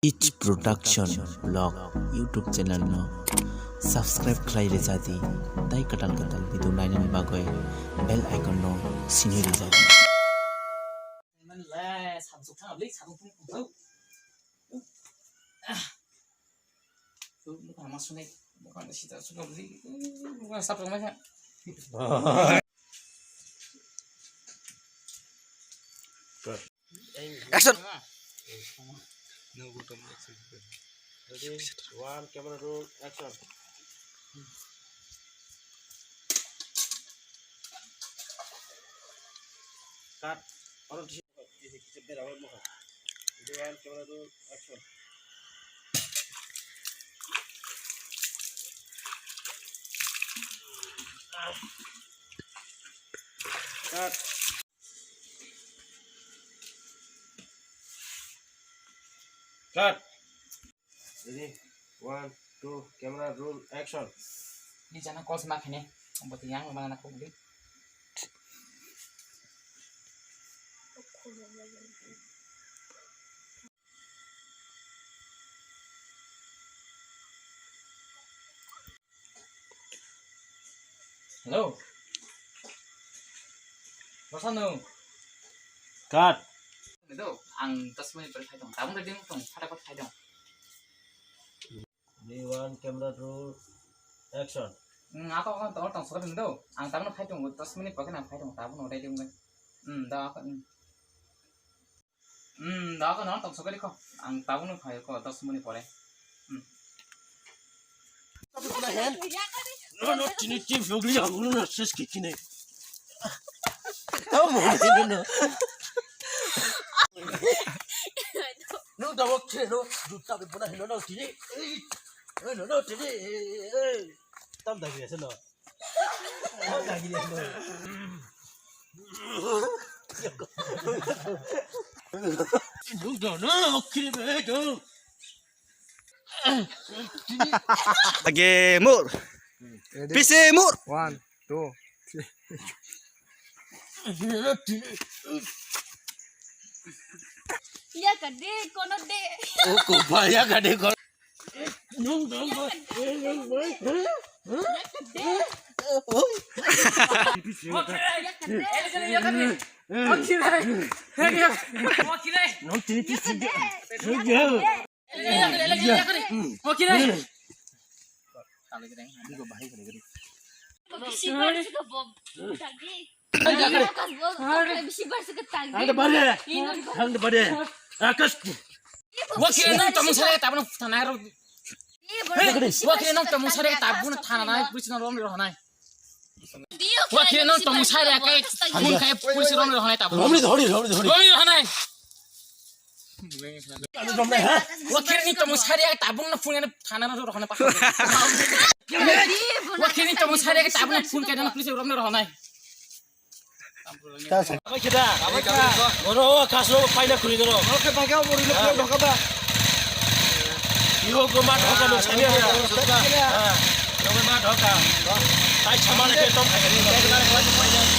Etch production blog YouTube channel नो subscribe खालायले जाति ताई कटाल कटाल भिडियो नायनानै बागै बेल आइकन नो सिनिरि जाति मन ला साबजुक थाङाब्लै साबजुक फुंखौ मुखा मासुनाय मुखा सिदा सुगाब्लै मुखा साबजुक माखा Action. No good on action. Ready? One, camera roll, action. Cut. All of this is there. Our moha. Ready? One, camera roll, action. Cut. Cut. Ready? One, two, camera roll, action. ni jana kos makhane ambati yang mana nak beli hello Rosano Cut. itu ang 10 menit berthai dong tabung tadi dong fatapat thai dong Ready? One, camera roll, action. apa kan tong tong suka itu ang tabung thai dong 10 menit pakai nak thai dong tabung udah dong dah kan dah kan tong suka dikau ang tabung thai kau 10 menit pore No, tini tini vlogli aku no stress kikine. Tahu mau no. No, dah waktu no, juta berpuna no tini. No tini. Tam dah gila no. Tam dah gila no. No, kiri betul. Lagi mur. Pisi mur. 1, 2, 3. Ya gede, kono dek. Oh, kubaya gede kau. Bisibar suka bom. Tadi. Bisibar suka tadi. Hang depan Akas. wakil nong tamu sare tabun thana ro wakil nong tamu sare tabun thana nai pulis nong rom ro hanai wakil nong tamu sare kai pun kai pulis rom ro hanai tabun Romli. rom ro hanai wakil ni tamu sare tabun na pun thana ro hanai pa wakil ni tamu sare tabun pun kai na pulis rom ro hanai Apa kita? Oro kasro paina kuri doro. Oke, pakai umur ini belum apa? Iho ko mat hoka no chani ya. Yo mat hoka. Tai chamane ke tom khai.